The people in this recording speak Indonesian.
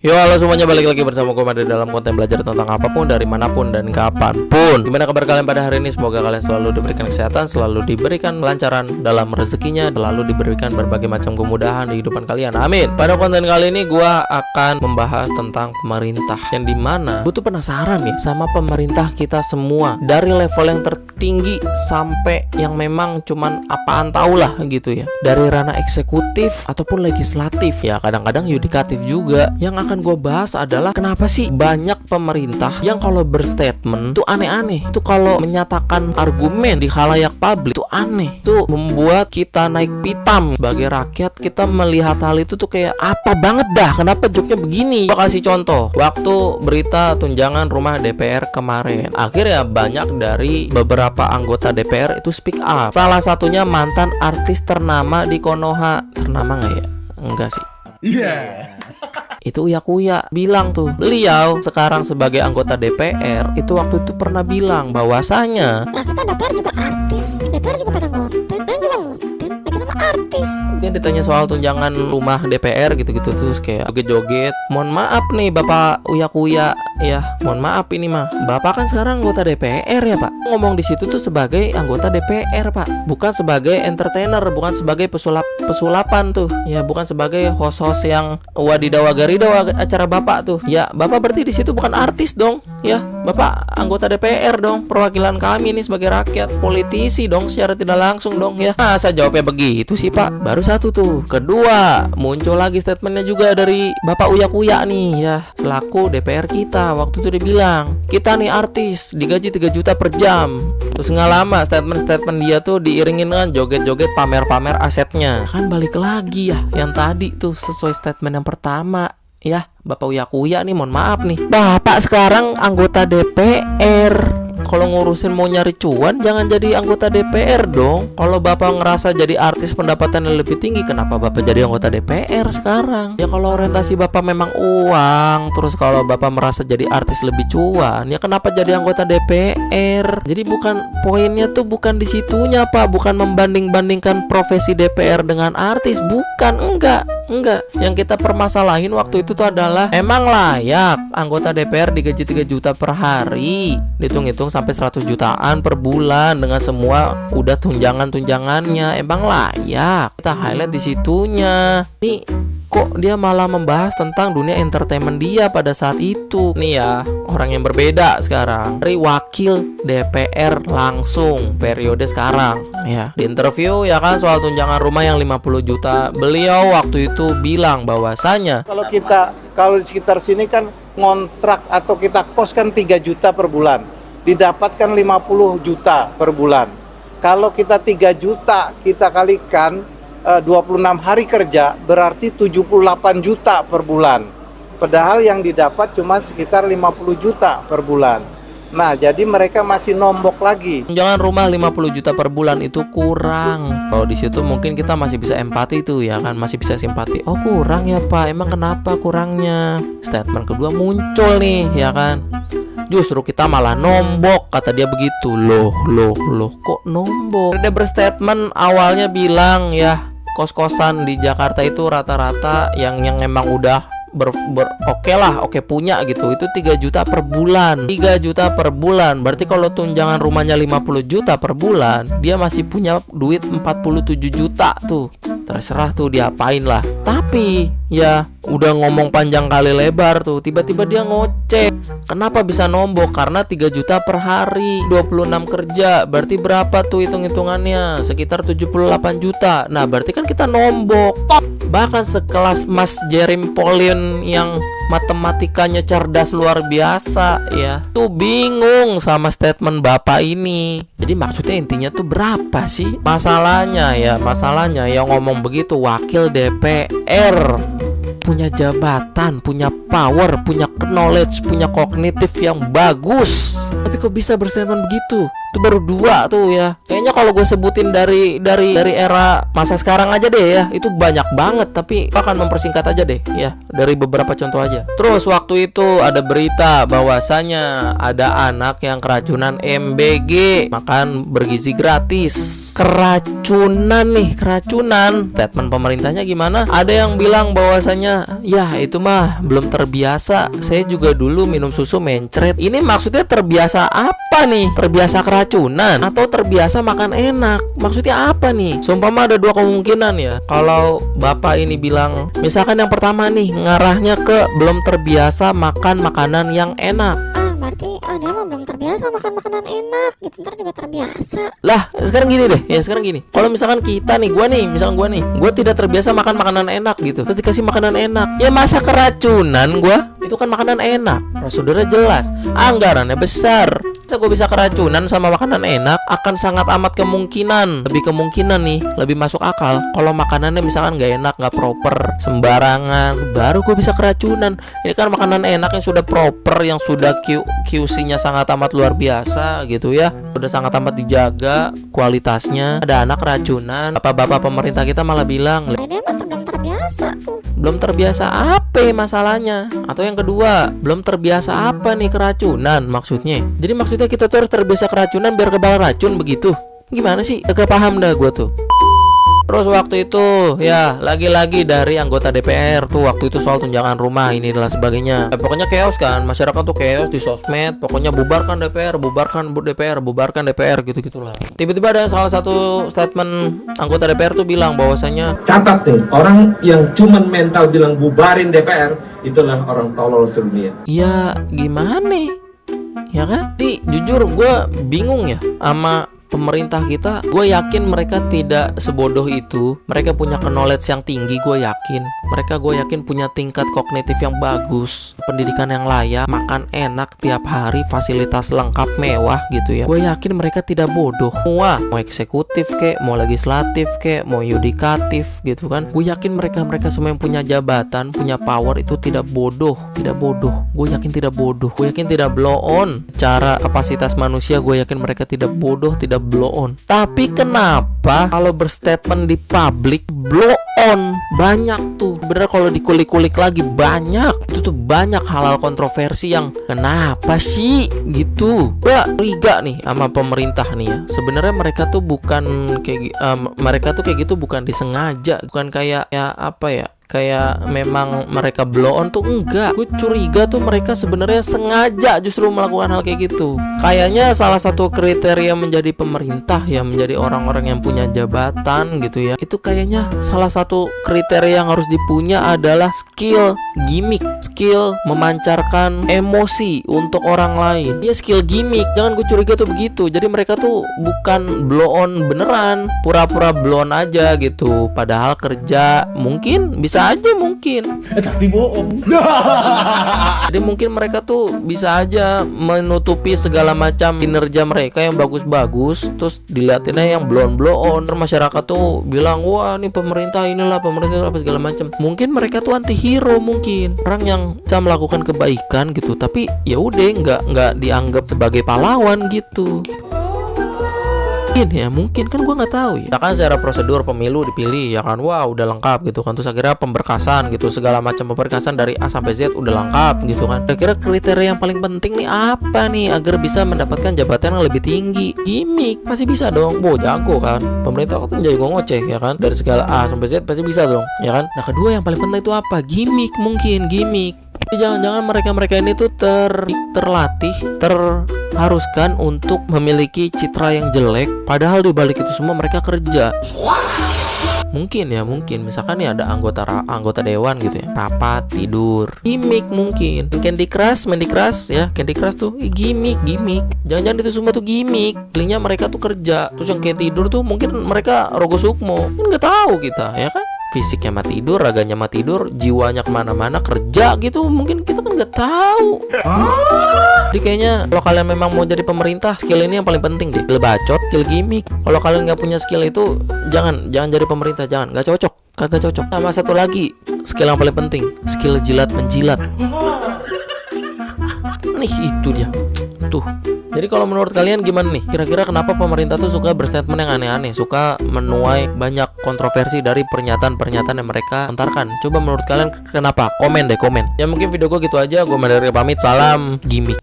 Yo, halo semuanya, balik lagi bersama gue Made dalam konten belajar tentang apapun, dari manapun dan kapanpun. Gimana kabar kalian pada hari ini? Semoga kalian selalu diberikan kesehatan, selalu diberikan kelancaran dalam rezekinya, selalu diberikan berbagai macam kemudahan di kehidupan kalian. Amin. Pada konten kali ini gue akan membahas tentang pemerintah, yang dimana gue tuh penasaran nih sama pemerintah kita semua, dari level yang tertinggi sampai yang memang cuman apaan tau lah gitu ya, dari ranah eksekutif ataupun legislatif, ya kadang-kadang yudikatif juga. Yang akan gue bahas adalah kenapa sih banyak pemerintah yang kalau berstatement tuh aneh-aneh, tuh kalau menyatakan argumen di khalayak publik tuh aneh, tuh membuat kita naik pitam sebagai rakyat. Kita melihat hal itu tuh kayak apa banget dah, kenapa joknya begini. Gue kasih contoh, waktu berita tunjangan rumah DPR kemarin, akhirnya banyak dari beberapa anggota DPR itu speak up. Salah satunya mantan artis ternama di Konoha. Ternama nggak ya? Enggak sih. Itu Uya bilang tuh, beliau sekarang sebagai anggota DPR itu waktu itu pernah bilang bahwasanya, nah kita DPR juga artis, DPR juga pada ngoten dan juga ngoten, nah kita mah artis. dia ditanya soal tunjangan rumah DPR gitu-gitu, terus kayak joget-joget. Mohon maaf nih Bapak Uya, ya mohon maaf ini mah Bapak kan sekarang anggota DPR ya Pak. Ngomong di situ tuh sebagai anggota DPR Pak, bukan sebagai entertainer, bukan sebagai pesulapan tuh ya, bukan sebagai host-host yang wadidaw acara Bapak tuh ya. Bapak berarti di situ bukan artis dong ya, Bapak anggota DPR dong, perwakilan kami nih sebagai rakyat, politisi dong secara tidak langsung dong ya. Masa jawabnya begitu sih Pak? Baru satu tuh. Kedua, muncul lagi statementnya juga dari Bapak Uya nih ya, selaku DPR kita. Waktu itu dia bilang, kita nih artis digaji 3 juta per jam. Terus nggak lama statement dia tuh diiringin dengan joget-joget, pamer-pamer asetnya. Kan balik lagi ya yang tadi tuh, sesuai statement yang pertama ya. Bapak Uya nih, mohon maaf nih, Bapak sekarang anggota DPR. Kalau ngurusin mau nyari cuan, jangan jadi anggota DPR dong. Kalau Bapak ngerasa jadi artis pendapatannya lebih tinggi, kenapa Bapak jadi anggota DPR sekarang? Ya kalau orientasi Bapak memang uang, terus kalau Bapak merasa jadi artis lebih cuan, ya kenapa jadi anggota DPR? Jadi bukan, poinnya tuh bukan di situnya Pak, bukan membanding-bandingkan profesi DPR dengan artis, bukan, enggak. Yang kita permasalahin waktu itu tuh adalah, emang layak anggota DPR digaji 3 juta per hari, dihitung-hitung sampai 100 jutaan per bulan dengan semua udah tunjangannya, emang layak? Kita highlight di situnya. Nih kok dia malah membahas tentang dunia entertainment dia pada saat itu. Nih ya, orang yang berbeda sekarang, dari wakil DPR langsung periode sekarang ya, di interview ya kan soal tunjangan rumah yang 50 juta. Beliau waktu itu bilang bahwasanya, kalau di sekitar sini kan ngontrak atau kita kos kan 3 juta per bulan, didapatkan 50 juta per bulan. Kalau kita 3 juta kita kalikan 26 hari kerja, berarti 78 juta per bulan. Padahal yang didapat cuma sekitar 50 juta per bulan. Nah, jadi mereka masih nombok lagi. tunjangan rumah 50 juta per bulan itu kurang. Kalau di situ mungkin kita masih bisa empati tuh ya kan, masih bisa simpati. Oh kurang ya Pak, emang kenapa kurangnya? Statement kedua muncul nih ya kan, justru kita malah nombok, kata dia begitu. Loh kok nombok? Dia berstatement awalnya bilang ya, kos-kosan di Jakarta itu rata-rata yang emang udah oke punya gitu, itu 3 juta per bulan. 3 juta per bulan, berarti kalau tunjangan rumahnya 50 juta per bulan, dia masih punya duit 47 juta tuh. Terserah tuh diapain lah. Tapi ya udah ngomong panjang kali lebar tuh, tiba-tiba dia ngoceh. Kenapa bisa nombok? Karena 3 juta per hari, 26 kerja, berarti berapa tuh hitung-hitungannya? Sekitar 78 juta. Nah berarti kan kita nombok. Bahkan sekelas Mas Jerim Polin yang matematikanya cerdas luar biasa ya, tuh bingung sama statement Bapak ini. Jadi maksudnya intinya tuh berapa sih? Masalahnya yang ngomong begitu wakil DPR, punya jabatan, punya power, punya knowledge, punya kognitif yang bagus. Tapi kok bisa berstatement begitu? Itu baru 2 tuh ya. Kayaknya kalau gue sebutin dari era masa sekarang aja deh ya, itu banyak banget. Tapi akan mempersingkat aja deh ya, dari beberapa contoh aja. Terus waktu itu ada berita bahwasanya ada anak yang keracunan MBG, makan bergizi gratis. Keracunan nih, keracunan. Statement pemerintahnya gimana? Ada yang bilang bahwasanya ya itu mah belum terbiasa. Saya juga dulu minum susu mencret. Ini maksudnya terbiasa apa nih? Terbiasa keracunan atau terbiasa makan enak? Maksudnya apa nih? Sumpama ada 2 kemungkinan ya. Kalau bapak ini bilang, misalkan yang pertama nih ngarahnya ke belum terbiasa makan makanan yang enak. Berarti dia mah belum terbiasa makan makanan enak gitu, ntar juga terbiasa. Lah, sekarang gini deh. Ya, sekarang gini. Kalau misalkan kita nih, gue tidak terbiasa makan makanan enak gitu. Terus dikasih makanan enak. Ya masa keracunan gue? Itu kan makanan enak. Prosedurnya jelas. Anggarannya besar. Gue bisa keracunan sama makanan enak, akan sangat amat kemungkinan, lebih masuk akal kalau makanannya misalkan nggak enak, nggak proper, sembarangan, baru gue bisa keracunan. Ini kan makanan enak yang sudah proper, yang sudah QC-nya sangat amat luar biasa gitu ya, sudah sangat amat dijaga kualitasnya. Ada anak keracunan, bapak-bapak pemerintah kita malah bilang, Dia mah belum terbiasa tuh. belum terbiasa apa masalahnya? Atau yang kedua, belum terbiasa apa nih keracunan maksudnya? Jadi maksudnya kita tuh harus terbiasa keracunan biar kebal racun begitu? Gimana sih? Agak paham dah gue tuh. Terus waktu itu ya lagi-lagi dari anggota DPR tuh waktu itu soal tunjangan rumah ini dan sebagainya. Pokoknya chaos kan, masyarakat tuh chaos di sosmed. Pokoknya bubarkan DPR, bubarkan DPR gitu-gitulah. Tiba-tiba ada salah satu statement anggota DPR tuh bilang bahwasanya, catat nih, orang yang cuman mental bilang bubarin DPR itulah orang tolol sedunia. ya gimana? Ya kan? Jujur gue bingung ya sama pemerintah kita. Gue yakin mereka tidak sebodoh itu. Mereka punya knowledge yang tinggi, gue yakin. Gue yakin punya tingkat kognitif yang bagus, pendidikan yang layak, makan enak tiap hari, fasilitas lengkap mewah gitu ya. Gue yakin mereka tidak bodoh. Mau eksekutif kek, mau legislatif kek, mau yudikatif gitu kan. Gue yakin mereka semua yang punya jabatan, punya power itu tidak bodoh. Gue yakin tidak bodoh. Gue yakin tidak blow on. Cara kapasitas manusia, gue yakin mereka tidak bodoh, tidak blow on. Tapi kenapa kalau berstatement di publik blow on? Banyak tuh. Bener kalau dikulik-kulik lagi banyak. Itu tuh banyak hal-hal kontroversi yang kenapa sih gitu. Gua curiga nih sama pemerintah nih ya. Sebenarnya mereka tuh bukan kayak gitu bukan disengaja, bukan kayak ya apa ya? Kayak memang mereka blow on tuh enggak. Gue curiga tuh mereka sebenarnya sengaja justru melakukan hal kayak gitu. Kayaknya salah satu kriteria menjadi pemerintah ya, menjadi orang-orang yang punya jabatan gitu ya, itu kayaknya salah satu kriteria yang harus dipunya adalah skill gimmick, skill memancarkan emosi untuk orang lain. Ya skill gimmick. Jangan gue curiga tuh begitu. Jadi mereka tuh bukan blow on beneran, pura-pura blow on aja gitu. Padahal kerja mungkin bisa aja mungkin. Tapi bohong. Jadi mungkin mereka tuh bisa aja menutupi segala macam kinerja mereka yang bagus-bagus, terus dilihatinnya yang blow-on. Masyarakat tuh bilang, wah ini pemerintah apa segala macam. Mungkin mereka tuh anti-hero, mungkin orang yang bisa melakukan kebaikan gitu, tapi ya udah nggak dianggap sebagai pahlawan gitu. Mungkin kan gue nggak tahu ya. Kan secara prosedur pemilu dipilih ya kan, wah udah lengkap gitu kan. Terus akhirnya pemberkasan gitu, segala macam pemberkasan dari A sampai Z udah lengkap gitu kan. Kira-kira kriteria yang paling penting nih apa nih agar bisa mendapatkan jabatan yang lebih tinggi? Gimik pasti bisa dong, jago kan. Pemerintah kan jago ngoceh ya kan, dari segala A sampai Z pasti bisa dong ya kan. Nah kedua yang paling penting itu apa? Gimik. Jangan-jangan mereka ini tuh terlatih, terharuskan untuk memiliki citra yang jelek, padahal di balik itu semua mereka kerja. Mungkin misalkan nih ada anggota dewan gitu ya, rapat tidur, gimmick. Mungkin Candy Crush ya, Candy Crush tuh gimmick. Jangan-jangan itu semua tuh gimmick. Palingnya mereka tuh kerja, terus yang kayak tidur tuh mungkin mereka Rogo Sukmo, kan nggak tahu kita ya kan. Fisiknya mah tidur, raganya mah tidur, jiwanya kemana-mana kerja gitu. Mungkin kita kan nggak tahu. Jadi kayaknya kalau kalian memang mau jadi pemerintah, skill ini yang paling penting deh. Skill bacot, skill gimmick. Kalau kalian nggak punya skill itu, jangan jadi pemerintah, kagak cocok. Sama satu lagi, skill yang paling penting, skill jilat menjilat. Nih itu dia, tuh Jadi kalau menurut kalian gimana nih? Kira-kira kenapa pemerintah tuh suka berstatement yang aneh-aneh, suka menuai banyak kontroversi dari pernyataan-pernyataan yang mereka lontarkan? Coba menurut kalian kenapa? Komen deh, komen. Ya mungkin video gue gitu aja. Gue Mandiri pamit. Salam gimmick.